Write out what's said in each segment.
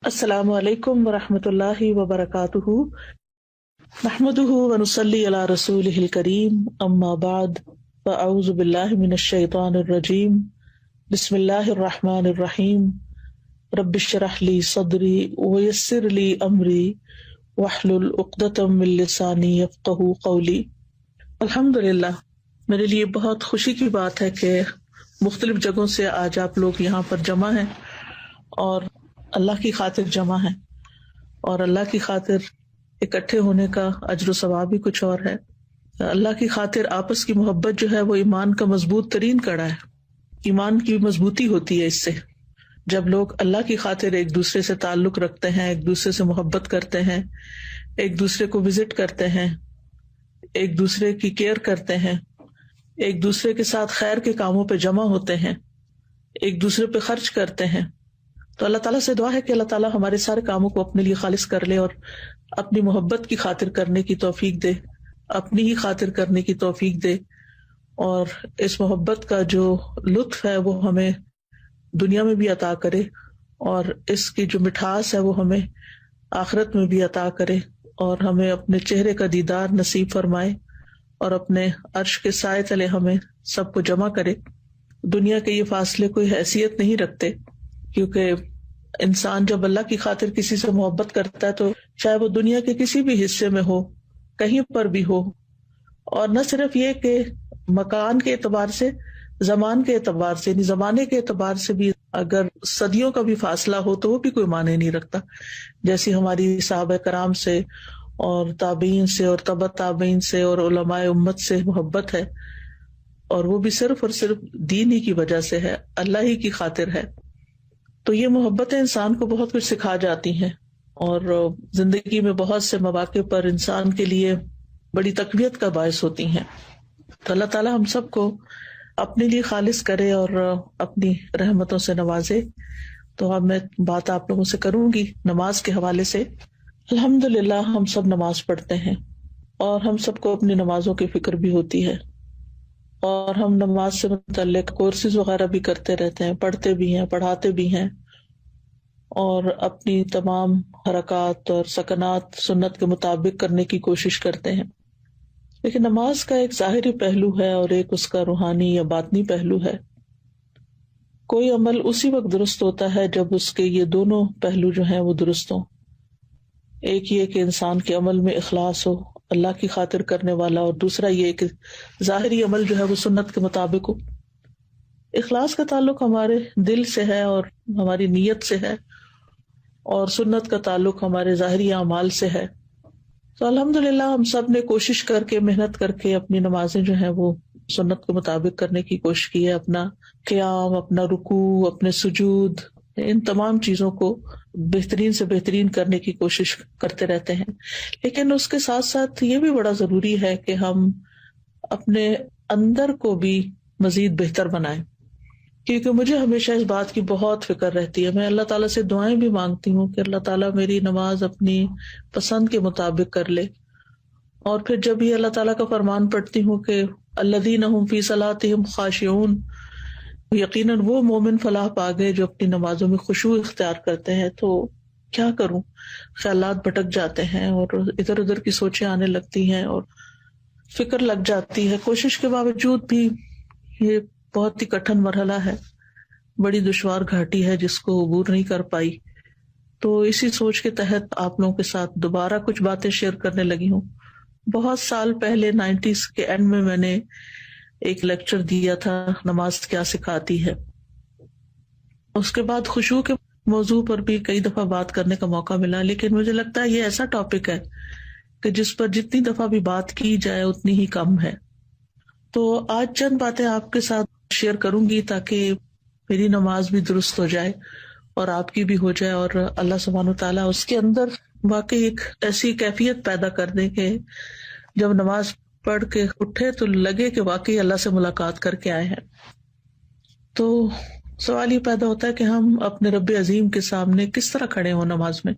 السلام علیکم ورحمۃ اللہ وبرکاتہ، نحمده ونصلی علی رسولہ الکریم، اما بعد فاعوذ باللہ من الشیطان الرجیم، بسم اللہ الرحمن الرحیم، رب اشرح لی صدری ویسر لی امری واحلل عقدۃ من لسانی یفقہوا قولی۔ الحمدللہ، میرے لیے بہت خوشی کی بات ہے کہ مختلف جگہوں سے آج آپ لوگ یہاں پر جمع ہیں اور اللہ کی خاطر جمع ہیں، اور اللہ کی خاطر اکٹھے ہونے کا اجر و ثواب بھی کچھ اور ہے۔ اللہ کی خاطر آپس کی محبت جو ہے وہ ایمان کا مضبوط ترین کڑا ہے، ایمان کی مضبوطی ہوتی ہے اس سے۔ جب لوگ اللہ کی خاطر ایک دوسرے سے تعلق رکھتے ہیں، ایک دوسرے سے محبت کرتے ہیں، ایک دوسرے کو وزٹ کرتے ہیں، ایک دوسرے کی کیئر کرتے ہیں، ایک دوسرے کے ساتھ خیر کے کاموں پہ جمع ہوتے ہیں، ایک دوسرے پہ خرچ کرتے ہیں، تو اللہ تعالیٰ سے دعا ہے کہ اللہ تعالیٰ ہمارے سارے کاموں کو اپنے لیے خالص کر لے اور اپنی محبت کی خاطر کرنے کی توفیق دے، اپنی ہی خاطر کرنے کی توفیق دے، اور اس محبت کا جو لطف ہے وہ ہمیں دنیا میں بھی عطا کرے، اور اس کی جو مٹھاس ہے وہ ہمیں آخرت میں بھی عطا کرے، اور ہمیں اپنے چہرے کا دیدار نصیب فرمائے، اور اپنے عرش کے سائے تلے ہمیں سب کو جمع کرے۔ دنیا کے یہ فاصلے کوئی حیثیت نہیں رکھتے، کیونکہ انسان جب اللہ کی خاطر کسی سے محبت کرتا ہے تو چاہے وہ دنیا کے کسی بھی حصے میں ہو، کہیں پر بھی ہو، اور نہ صرف یہ کہ مکان کے اعتبار سے، زمان کے اعتبار سے، یعنی زمانے کے اعتبار سے بھی اگر صدیوں کا بھی فاصلہ ہو تو وہ بھی کوئی معنی نہیں رکھتا، جیسی ہماری صحابہ کرام سے اور تابعین سے اور تبع تابعین سے اور علماء امت سے محبت ہے، اور وہ بھی صرف اور صرف دین ہی کی وجہ سے ہے، اللہ ہی کی خاطر ہے۔ تو یہ محبتیں انسان کو بہت کچھ سکھا جاتی ہیں، اور زندگی میں بہت سے مواقع پر انسان کے لیے بڑی تقویت کا باعث ہوتی ہیں۔ تو اللہ تعالیٰ ہم سب کو اپنے لیے خالص کرے اور اپنی رحمتوں سے نوازے۔ تو اب میں بات آپ لوگوں سے کروں گی نماز کے حوالے سے۔ الحمدللہ ہم سب نماز پڑھتے ہیں، اور ہم سب کو اپنی نمازوں کی فکر بھی ہوتی ہے، اور ہم نماز سے متعلق کورسز وغیرہ بھی کرتے رہتے ہیں، پڑھتے بھی ہیں، پڑھاتے بھی ہیں، اور اپنی تمام حرکات اور سکنات سنت کے مطابق کرنے کی کوشش کرتے ہیں۔ لیکن نماز کا ایک ظاہری پہلو ہے اور ایک اس کا روحانی یا باطنی پہلو ہے۔ کوئی عمل اسی وقت درست ہوتا ہے جب اس کے یہ دونوں پہلو جو ہیں وہ درست ہوں۔ ایک یہ کہ انسان کے عمل میں اخلاص ہو، اللہ کی خاطر کرنے والا، اور دوسرا یہ کہ ظاہری عمل جو ہے وہ سنت کے مطابق ہو۔ اخلاص کا تعلق ہمارے دل سے ہے اور ہماری نیت سے ہے، اور سنت کا تعلق ہمارے ظاہری اعمال سے ہے۔ تو الحمدللہ ہم سب نے کوشش کر کے، محنت کر کے اپنی نمازیں جو ہیں وہ سنت کے مطابق کرنے کی کوشش کی ہے۔ اپنا قیام، اپنا رکوع، اپنے سجود، ان تمام چیزوں کو بہترین سے بہترین کرنے کی کوشش کرتے رہتے ہیں۔ لیکن اس کے ساتھ ساتھ یہ بھی بڑا ضروری ہے کہ ہم اپنے اندر کو بھی مزید بہتر بنائیں، کیونکہ مجھے ہمیشہ اس بات کی بہت فکر رہتی ہے۔ میں اللہ تعالیٰ سے دعائیں بھی مانگتی ہوں کہ اللہ تعالیٰ میری نماز اپنی پسند کے مطابق کر لے، اور پھر جب یہ اللہ تعالیٰ کا فرمان پڑھتی ہوں کہ الذین هم فی صلاتہم خاشعون، یقیناً وہ مومن فلاح پا گئے جو اپنی نمازوں میں خشوع اختیار کرتے ہیں، تو کیا کروں؟ خیالات بھٹک جاتے ہیں اور ادھر ادھر کی سوچیں آنے لگتی ہیں اور فکر لگ جاتی ہے۔ کوشش کے باوجود بھی یہ بہت ہی کٹھن مرحلہ ہے، بڑی دشوار گھاٹی ہے جس کو عبور نہیں کر پائی۔ تو اسی سوچ کے تحت آپ لوگوں کے ساتھ دوبارہ کچھ باتیں شیئر کرنے لگی ہوں۔ بہت سال پہلے 90s کے اینڈ میں نے ایک لیکچر دیا تھا، نماز کیا سکھاتی ہے۔ اس کے بعد خشوع کے موضوع پر بھی کئی دفعہ بات کرنے کا موقع ملا، لیکن مجھے لگتا ہے یہ ایسا ٹاپک ہے کہ جس پر جتنی دفعہ بھی بات کی جائے اتنی ہی کم ہے۔ تو آج چند باتیں آپ کے ساتھ شیئر کروں گی تاکہ میری نماز بھی درست ہو جائے اور آپ کی بھی ہو جائے، اور اللہ سبحانہ وتعالیٰ اس کے اندر واقعی ایک ایسی کیفیت پیدا کر دے کہ جب نماز پڑھ کے اٹھے تو لگے کہ واقعی اللہ سے ملاقات کر کے آئے ہیں۔ تو سوال یہ پیدا ہوتا ہے کہ ہم اپنے رب عظیم کے سامنے کس طرح کھڑے ہوں نماز میں۔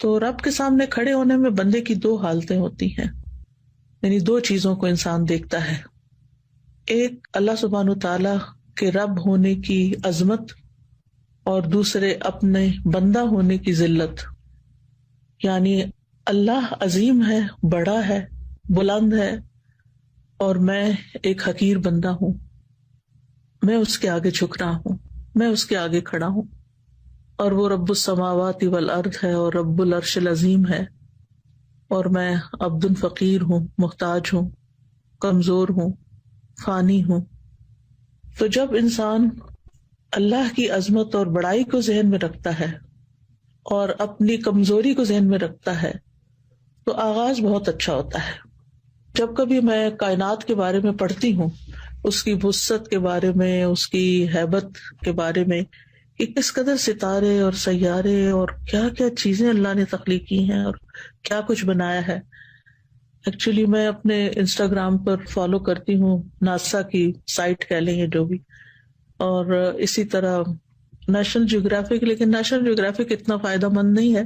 تو رب کے سامنے کھڑے ہونے میں بندے کی دو حالتیں ہوتی ہیں، یعنی دو چیزوں کو انسان دیکھتا ہے۔ ایک اللہ سبحانہ تعالیٰ کے رب ہونے کی عظمت، اور دوسرے اپنے بندہ ہونے کی ذلت. یعنی اللہ عظیم ہے، بڑا ہے، بلند ہے، اور میں ایک حقیر بندہ ہوں. میں اس کے آگے جھک رہا ہوں، میں اس کے آگے کھڑا ہوں. اور وہ رب السماوات والارض ہے اور رب العرش العظیم ہے، اور میں عبد فقیر ہوں، محتاج ہوں، کمزور ہوں، فانی ہوں. تو جب انسان اللہ کی عظمت اور بڑائی کو ذہن میں رکھتا ہے اور اپنی کمزوری کو ذہن میں رکھتا ہے تو آغاز بہت اچھا ہوتا ہے. جب کبھی میں کائنات کے بارے میں پڑھتی ہوں، اس کی وسعت کے بارے میں، اس کی ہیبت کے بارے میں، کہ کس قدر ستارے اور سیارے اور کیا کیا چیزیں اللہ نے تخلیق کی ہیں اور کیا کچھ بنایا ہے. ایکچولی میں اپنے انسٹاگرام پر فالو کرتی ہوں ناسا کی سائٹ کہہ لیں یہ جو بھی، اور اسی طرح نیشنل جیوگرافک، لیکن نیشنل جیوگرافک اتنا فائدہ مند نہیں ہے.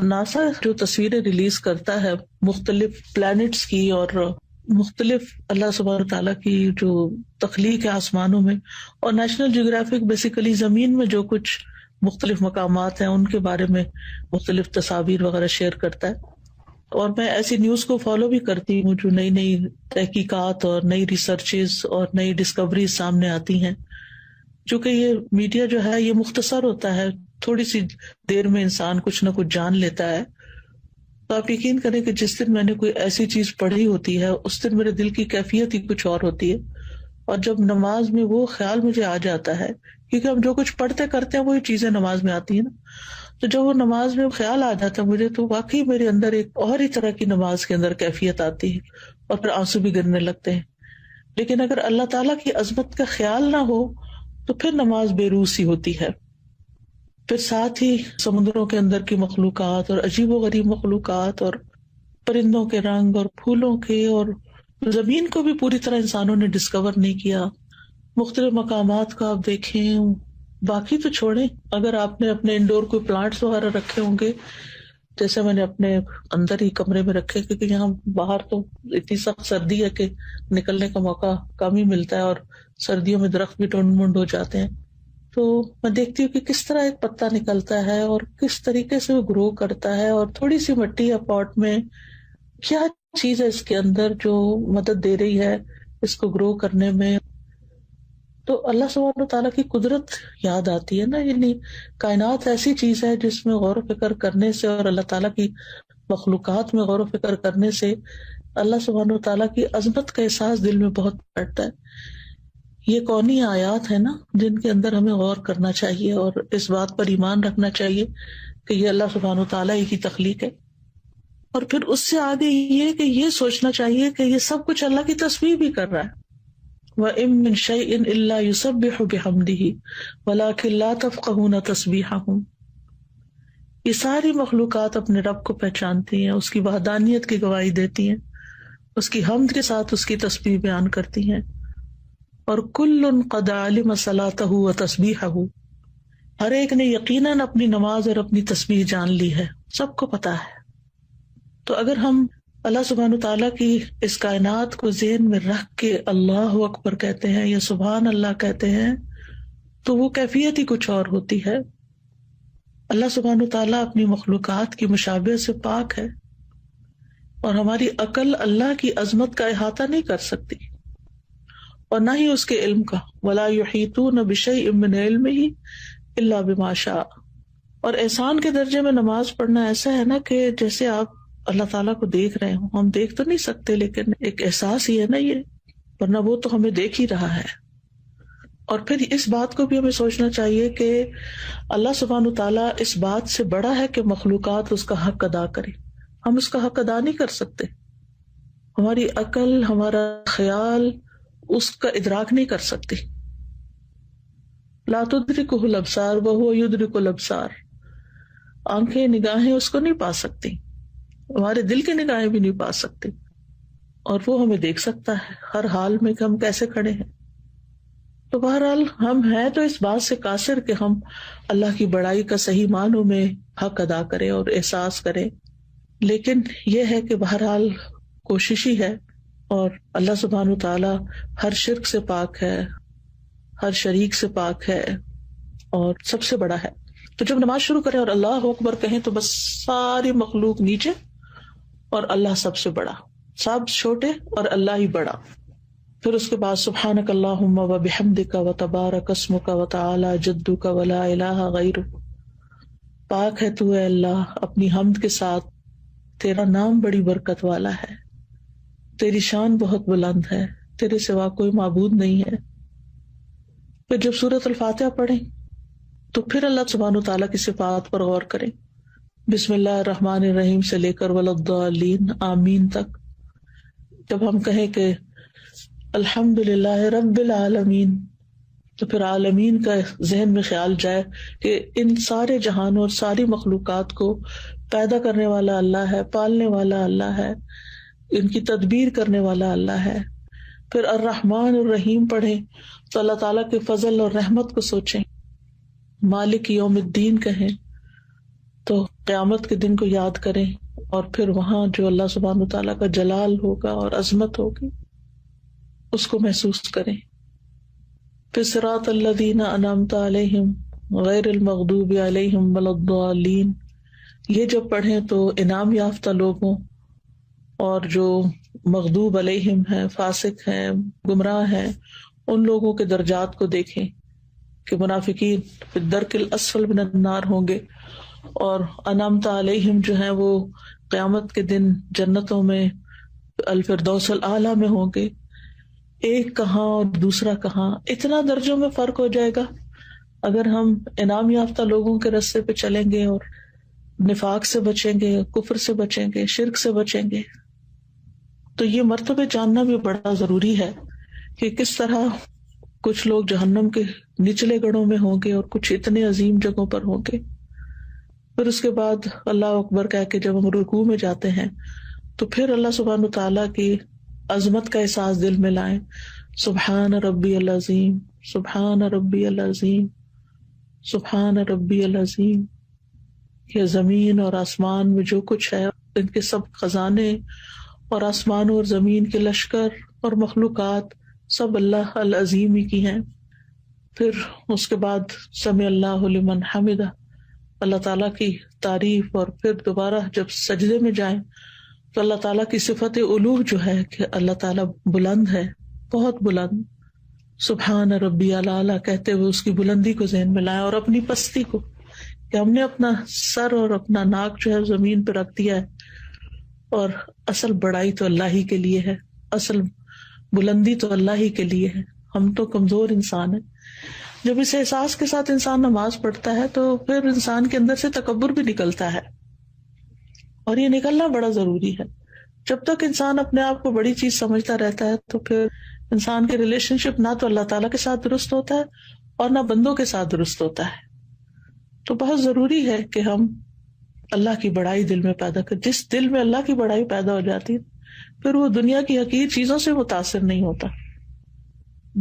ناسا جو تصویریں ریلیز کرتا ہے مختلف پلانٹس کی اور مختلف اللہ سبحانہ تعالیٰ کی جو تخلیق ہے آسمانوں میں، اور نیشنل جیوگرافک بیسیکلی زمین میں جو کچھ مختلف مقامات ہیں ان کے بارے میں مختلف تصاویر وغیرہ شیئر کرتا ہے. اور میں ایسی نیوز کو فالو بھی کرتی ہوں جو نئی نئی تحقیقات اور نئی ریسرچز اور نئی ڈسکوریز سامنے آتی ہیں. چونکہ یہ میڈیا جو ہے یہ مختصر ہوتا ہے، تھوڑی سی دیر میں انسان کچھ نہ کچھ جان لیتا ہے. تو آپ یقین کریں کہ جس دن میں نے کوئی ایسی چیز پڑھی ہوتی ہے اس دن میرے دل کی کیفیت ہی کچھ اور ہوتی ہے. اور جب نماز میں وہ خیال مجھے آ جاتا ہے، کیونکہ ہم جو کچھ پڑھتے کرتے ہیں وہی چیزیں نماز میں آتی ہیں نا، تو جب وہ نماز میں خیال آ جاتا ہے مجھے، تو واقعی میرے اندر ایک اور ہی طرح کی نماز کے اندر کیفیت آتی ہے اور پھر آنسو بھی گرنے لگتے ہیں. لیکن اگر اللہ تعالیٰ کی عظمت کا خیال نہ ہو تو پھر نماز بے روح سی ہوتی ہے. پھر ساتھ ہی سمندروں کے اندر کی مخلوقات اور عجیب و غریب مخلوقات اور پرندوں کے رنگ اور پھولوں کے، اور زمین کو بھی پوری طرح انسانوں نے ڈسکور نہیں کیا. مختلف مقامات کا آپ دیکھیں، باقی تو چھوڑیں، اگر آپ نے اپنے انڈور کوئی پلانٹس وغیرہ رکھے ہوں گے، جیسے میں نے اپنے اندر ہی کمرے میں رکھے، کیونکہ یہاں باہر تو اتنی سخت سردی ہے کہ نکلنے کا موقع کم ہی ملتا ہے، اور سردیوں میں درخت بھی ٹونڈ منڈ ہو جاتے ہیں. تو میں دیکھتی ہوں کہ کس طرح ایک پتا نکلتا ہے اور کس طریقے سے وہ گرو کرتا ہے، اور تھوڑی سی مٹی یا پاٹ میں کیا چیز ہے اس کے اندر جو مدد دے رہی ہے اس کو گرو کرنے میں. تو اللہ سبحانہ و تعالیٰ کی قدرت یاد آتی ہے نا. یعنی کائنات ایسی چیز ہے جس میں غور و فکر کرنے سے اور اللہ تعالیٰ کی مخلوقات میں غور و فکر کرنے سے اللہ سبحانہ و تعالیٰ کی عظمت کا احساس دل میں بہت بڑھتا ہے. یہ کونی آیات ہیں نا جن کے اندر ہمیں غور کرنا چاہیے اور اس بات پر ایمان رکھنا چاہیے کہ یہ اللہ سبحانہ و تعالیٰ ہی کی تخلیق ہے. اور پھر اس سے آگے یہ کہ یہ سوچنا چاہیے کہ یہ سب کچھ اللہ کی تسبیح بھی کر رہا ہے. وَإِن مِّن شَيْءٍ إِلَّا يُسَبِّحُ بِحَمْدِهِ وَلَٰكِن لَّا تَفْقَهُونَ تَسْبِيحَهُمْ. یہ ساری مخلوقات اپنے رب کو پہچانتی ہیں، اس کی وحدانیت کی گواہی دیتی ہیں، اس کی حمد کے ساتھ اس کی تسبیح بیان کرتی ہیں. اور کل قد علم صلاتہ و تسبیحہ، ہر ایک نے یقیناً اپنی نماز اور اپنی تسبیح جان لی ہے، سب کو پتا ہے. تو اگر ہم اللہ سبحانہ تعالیٰ کی اس کائنات کو ذہن میں رکھ کے اللہ اکبر کہتے ہیں یا سبحان اللہ کہتے ہیں تو وہ کیفیت ہی کچھ اور ہوتی ہے. اللہ سبحانہ تعالیٰ اپنی مخلوقات کی مشابہت سے پاک ہے، اور ہماری عقل اللہ کی عظمت کا احاطہ نہیں کر سکتی اور نہ ہی اس کے علم کا. وَلَا يُحِيطُونَ بِشَيْءٍ مِّنْ عِلْمِهِ إِلَّا بِمَا شَاءَ. اور احسان کے درجے میں نماز پڑھنا ایسا ہے نا کہ جیسے آپ اللہ تعالیٰ کو دیکھ رہے ہوں. ہم دیکھ تو نہیں سکتے لیکن ایک احساس ہی ہے نا یہ، ورنہ وہ تو ہمیں دیکھ ہی رہا ہے. اور پھر اس بات کو بھی ہمیں سوچنا چاہیے کہ اللہ سبحانہ تعالیٰ اس بات سے بڑا ہے کہ مخلوقات اس کا حق ادا کرے. ہم اس کا حق ادا نہیں کر سکتے، ہماری عقل، ہمارا خیال اس کا ادراک نہیں کر سکتی. لا تدرکہ الابصار وہو یدرک الابصار. آنکھیں، نگاہیں اس کو نہیں پا سکتی، ہمارے دل کی نگاہیں بھی نہیں پا سکتی، اور وہ ہمیں دیکھ سکتا ہے ہر حال میں کہ ہم کیسے کھڑے ہیں. تو بہرحال ہم ہیں تو اس بات سے قاصر کہ ہم اللہ کی بڑائی کا صحیح معنوں میں حق ادا کریں اور احساس کریں. لیکن یہ ہے کہ بہرحال کوشش ہی ہے، اور اللہ سبحانہ تعالیٰ ہر شرک سے پاک ہے، ہر شریک سے پاک ہے، اور سب سے بڑا ہے. تو جب نماز شروع کریں اور اللہ اکبر کہیں تو بس ساری مخلوق نیچے اور اللہ سب سے بڑا، سب چھوٹے اور اللہ ہی بڑا. پھر اس کے بعد سبحانک اللہم و بحمدک و تبارک اسمک و تعالی جدک و لا الہ غیرک. پاک ہے تو اے اللہ اپنی حمد کے ساتھ، تیرا نام بڑی برکت والا ہے، تیری شان بہت بلند ہے، تیرے سوا کوئی معبود نہیں ہے. پھر جب سورۃ الفاتحہ پڑھیں تو پھر اللہ سبحانہ تعالیٰ کی صفات پر غور کریں. بسم اللہ الرحمن الرحیم سے لے کر وللضالین آمین تک. جب ہم کہیں کہ الحمدللہ رب العالمین تو پھر عالمین کا ذہن میں خیال جائے کہ ان سارے جہانوں اور ساری مخلوقات کو پیدا کرنے والا اللہ ہے، پالنے والا اللہ ہے، ان کی تدبیر کرنے والا اللہ ہے. پھر الرحمن الرحیم پڑھیں تو اللہ تعالیٰ کے فضل اور رحمت کو سوچیں. مالک یوم الدین کہیں تو قیامت کے دن کو یاد کریں، اور پھر وہاں جو اللہ سبحانہ تعالیٰ کا جلال ہوگا اور عظمت ہوگی اس کو محسوس کریں. پھر صراط الذین انعمت علیہم غیر المغضوب علیہم ولا الضالین، یہ جب پڑھیں تو انعام یافتہ لوگوں اور جو مغضوب علیہم ہیں، فاسق ہیں، گمراہ ہیں، ان لوگوں کے درجات کو دیکھیں کہ منافقین فی الدرک الاسفل من النار ہوں گے، اور انعمت علیہم جو ہیں وہ قیامت کے دن جنتوں میں الفردوس الاعلیٰ میں ہوں گے. ایک کہاں اور دوسرا کہاں، اتنا درجوں میں فرق ہو جائے گا اگر ہم انعام یافتہ لوگوں کے راستے پہ چلیں گے اور نفاق سے بچیں گے، کفر سے بچیں گے، شرک سے بچیں گے. تو یہ مرتبے جاننا بھی بڑا ضروری ہے کہ کس طرح کچھ لوگ جہنم کے نچلے گڑھوں میں ہوں گے اور کچھ اتنے عظیم جگہوں پر ہوں گے. پھر اس کے بعد اللہ اکبر کہہ کے جب ہم رکوع میں جاتے ہیں تو پھر اللہ سبحانہ تعالیٰ کی عظمت کا احساس دل میں لائیں. سبحان ربی العظیم، سبحان ربی العظیم، سبحان ربی العظیم. یہ زمین اور آسمان میں جو کچھ ہے، ان کے سب خزانے اور آسمان اور زمین کے لشکر اور مخلوقات سب اللہ العظیم ہی کی ہیں. پھر اس کے بعد سمع اللہ لمن حمدہ، اللہ تعالیٰ کی تعریف. اور پھر دوبارہ جب سجدے میں جائیں تو اللہ تعالیٰ کی صفت علو جو ہے کہ اللہ تعالیٰ بلند ہے، بہت بلند. سبحان ربی الاعلیٰ کہتے ہوئے اس کی بلندی کو ذہن میں لائیں، اور اپنی پستی کو کہ ہم نے اپنا سر اور اپنا ناک جو ہے زمین پہ رکھ دیا ہے، اور اصل بڑائی تو اللہ ہی کے لیے ہے، اصل بلندی تو اللہ ہی کے لیے ہے. ہم تو کمزور انسان ہیں. جب اس احساس کے ساتھ انسان نماز پڑھتا ہے تو پھر انسان کے اندر سے تکبر بھی نکلتا ہے، اور یہ نکلنا بڑا ضروری ہے. جب تک انسان اپنے آپ کو بڑی چیز سمجھتا رہتا ہے تو پھر انسان کے ریلیشن شپ نہ تو اللہ تعالیٰ کے ساتھ درست ہوتا ہے اور نہ بندوں کے ساتھ درست ہوتا ہے. تو بہت ضروری ہے کہ ہم اللہ کی بڑائی دل میں پیدا کریں. جس دل میں اللہ کی بڑائی پیدا ہو جاتی ہے پھر وہ دنیا کی حقیر چیزوں سے متاثر نہیں ہوتا.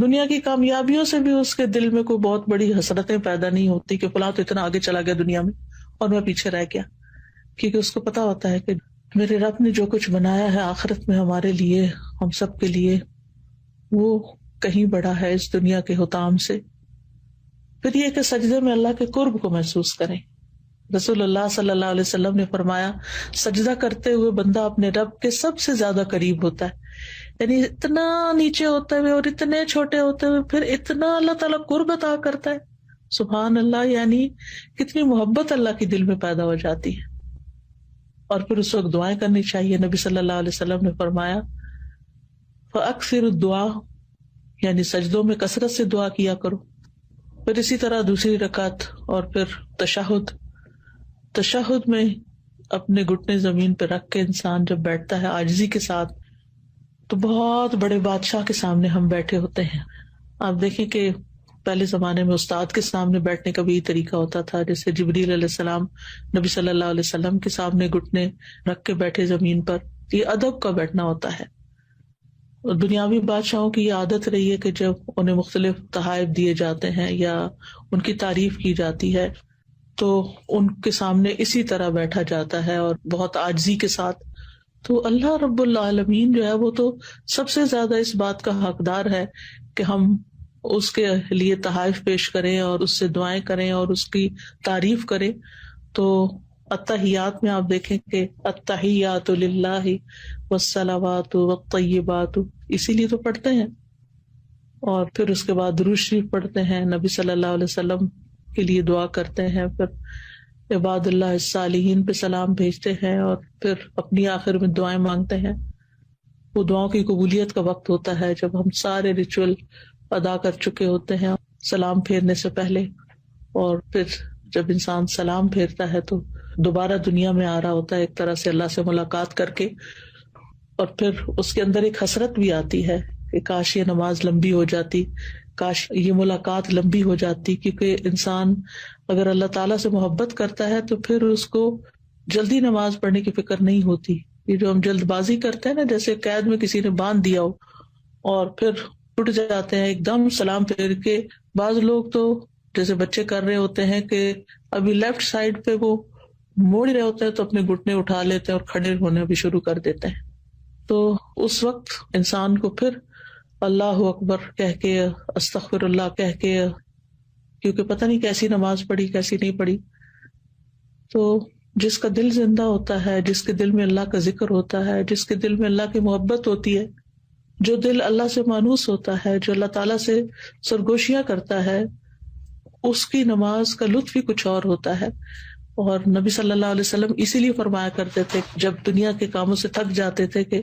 دنیا کی کامیابیوں سے بھی اس کے دل میں کوئی بہت بڑی حسرتیں پیدا نہیں ہوتی کہ فلاں تو اتنا آگے چلا گیا دنیا میں اور میں پیچھے رہ گیا. کیونکہ اس کو پتا ہوتا ہے کہ میرے رب نے جو کچھ بنایا ہے آخرت میں ہمارے لیے، ہم سب کے لیے، وہ کہیں بڑا ہے اس دنیا کے حطام سے. پھر یہ کہ سجدے میں اللہ کے قرب کو محسوس کریں. رسول اللہ صلی اللہ علیہ وسلم نے فرمایا سجدہ کرتے ہوئے بندہ اپنے رب کے سب سے زیادہ قریب ہوتا ہے. یعنی اتنا نیچے ہوتے ہوئے اور اتنے چھوٹے ہوتے ہوئے پھر اتنا اللہ تعالیٰ قرب عطا کرتا ہے. سبحان اللہ، یعنی کتنی محبت اللہ کی دل میں پیدا ہو جاتی ہے. اور پھر اس وقت دعائیں کرنی چاہیے. نبی صلی اللہ علیہ وسلم نے فرمایا فَأَكْثِرُ الدُّعَاء، یعنی سجدوں میں کثرت سے دعا کیا کرو. پھر اسی طرح دوسری رکعت اور پھر تشہد میں اپنے گھٹنے زمین پہ رکھ کے انسان جب بیٹھتا ہے عاجزی کے ساتھ تو بہت بڑے بادشاہ کے سامنے ہم بیٹھے ہوتے ہیں. آپ دیکھیں کہ پہلے زمانے میں استاد کے سامنے بیٹھنے کا بھی طریقہ ہوتا تھا، جیسے جبریل علیہ السلام نبی صلی اللہ علیہ وسلم کے سامنے گھٹنے رکھ کے بیٹھے زمین پر. یہ ادب کا بیٹھنا ہوتا ہے. اور دنیاوی بادشاہوں کی یہ عادت رہی ہے کہ جب انہیں مختلف تحائف دیے جاتے ہیں یا ان کی تعریف کی جاتی ہے تو ان کے سامنے اسی طرح بیٹھا جاتا ہے اور بہت عاجزی کے ساتھ. تو اللہ رب العالمین جو ہے وہ تو سب سے زیادہ اس بات کا حقدار ہے کہ ہم اس کے لیے تحائف پیش کریں اور اس سے دعائیں کریں اور اس کی تعریف کریں. تو التحیات میں آپ دیکھیں کہ التحیات للہ والصلوات والطیبات، اسی لیے تو پڑھتے ہیں. اور پھر اس کے بعد درود شریف پڑھتے ہیں، نبی صلی اللہ علیہ وسلم کے لیے دعا کرتے ہیں، پھر عباد اللہ الصالحین پہ سلام بھیجتے ہیں، اور پھر اپنی آخر میں دعائیں مانگتے ہیں. وہ دعاؤں کی قبولیت کا وقت ہوتا ہے جب ہم سارے ریچول ادا کر چکے ہوتے ہیں سلام پھیرنے سے پہلے. اور پھر جب انسان سلام پھیرتا ہے تو دوبارہ دنیا میں آ رہا ہوتا ہے ایک طرح سے اللہ سے ملاقات کر کے. اور پھر اس کے اندر ایک حسرت بھی آتی ہے کہ کاش یہ نماز لمبی ہو جاتی، کاش یہ ملاقات لمبی ہو جاتی. کیونکہ انسان اگر اللہ تعالیٰ سے محبت کرتا ہے تو پھر اس کو جلدی نماز پڑھنے کی فکر نہیں ہوتی. یہ جو ہم جلد بازی کرتے ہیں نا، جیسے قید میں کسی نے باندھ دیا ہو اور پھر اٹھ جاتے ہیں ایک دم سلام پھیر کے. بعض لوگ تو جیسے بچے کر رہے ہوتے ہیں کہ ابھی لیفٹ سائڈ پہ وہ موڑ رہے ہوتے ہیں تو اپنے گھٹنے اٹھا لیتے ہیں اور کھڑے ہونے بھی شروع کر دیتے ہیں. تو اس وقت انسان کو پھر اللہ اکبر کہہ کے، استغفر اللہ کہہ کے، کیونکہ پتہ نہیں کیسی نماز پڑھی کیسی نہیں پڑھی. تو جس کا دل زندہ ہوتا ہے، جس کے دل میں اللہ کا ذکر ہوتا ہے، جس کے دل میں اللہ کی محبت ہوتی ہے، جو دل اللہ سے مانوس ہوتا ہے، جو اللہ تعالیٰ سے سرگوشیاں کرتا ہے، اس کی نماز کا لطف ہی کچھ اور ہوتا ہے. اور نبی صلی اللہ علیہ وسلم اسی لیے فرمایا کرتے تھے جب دنیا کے کاموں سے تھک جاتے تھے کہ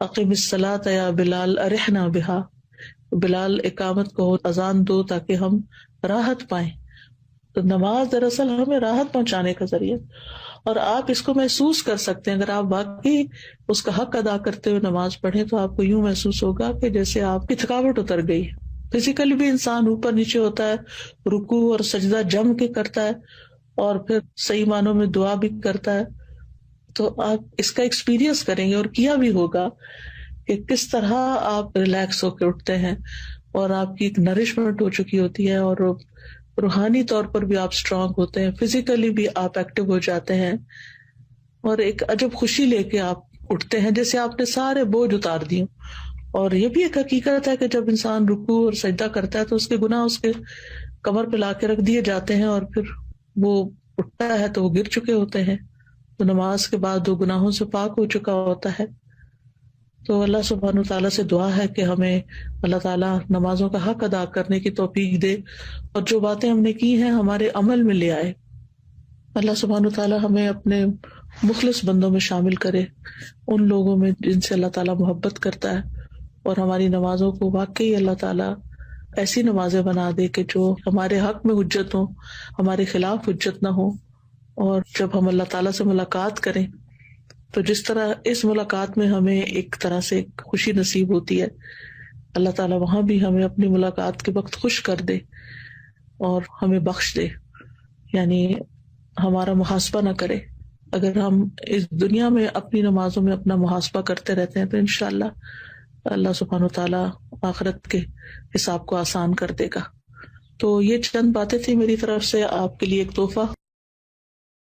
اقیم الصلاۃ یا بلال ارحنا بہا، بلال اقامت کو اذان دو تاکہ ہم راحت پائیں. تو نماز دراصل ہمیں راحت پہنچانے کا ذریعہ، اور آپ اس کو محسوس کر سکتے ہیں. اگر آپ واقعی اس کا حق ادا کرتے ہوئے نماز پڑھیں تو آپ کو یوں محسوس ہوگا کہ جیسے آپ کی تھکاوٹ اتر گئی. فزیکلی بھی انسان اوپر نیچے ہوتا ہے، رکوع اور سجدہ جم کے کرتا ہے، اور پھر صحیح معنوں میں دعا بھی کرتا ہے. تو آپ اس کا ایکسپیرینس کریں گے اور کیا بھی ہوگا کہ کس طرح آپ ریلیکس ہو کے اٹھتے ہیں اور آپ کی ایک نرشمنٹ ہو چکی ہوتی ہے، اور روحانی طور پر بھی آپ اسٹرانگ ہوتے ہیں، فزیکلی بھی آپ ایکٹیو ہو جاتے ہیں، اور ایک عجب خوشی لے کے آپ اٹھتے ہیں جیسے آپ نے سارے بوجھ اتار دیے. اور یہ بھی ایک حقیقت ہے کہ جب انسان رکوع اور سجدہ کرتا ہے تو اس کے گناہ اس کے کمر پہ لا کے رکھ دیے جاتے ہیں، اور پھر وہ اٹھتا ہے تو وہ گر چکے ہوتے ہیں. تو نماز کے بعد وہ گناہوں سے پاک ہو چکا ہوتا ہے. تو اللہ سبحانہ وتعالیٰ سے دعا ہے کہ ہمیں اللہ تعالیٰ نمازوں کا حق ادا کرنے کی توفیق دے، اور جو باتیں ہم نے کی ہیں ہمارے عمل میں لے آئے. اللہ سبحانہ وتعالیٰ ہمیں اپنے مخلص بندوں میں شامل کرے، ان لوگوں میں جن سے اللہ تعالیٰ محبت کرتا ہے، اور ہماری نمازوں کو واقعی اللہ تعالیٰ ایسی نمازیں بنا دے کہ جو ہمارے حق میں حجت ہوں، ہمارے خلاف حجت نہ ہو. اور جب ہم اللہ تعالیٰ سے ملاقات کریں تو جس طرح اس ملاقات میں ہمیں ایک طرح سے خوشی نصیب ہوتی ہے، اللہ تعالیٰ وہاں بھی ہمیں اپنی ملاقات کے وقت خوش کر دے اور ہمیں بخش دے، یعنی ہمارا محاسبہ نہ کرے. اگر ہم اس دنیا میں اپنی نمازوں میں اپنا محاسبہ کرتے رہتے ہیں تو انشاءاللہ اللہ سبحانہ وتعالیٰ آخرت کے حساب کو آسان کر دے گا. تو یہ چند باتیں تھی میری طرف سے آپ کے لیے ایک تحفہ.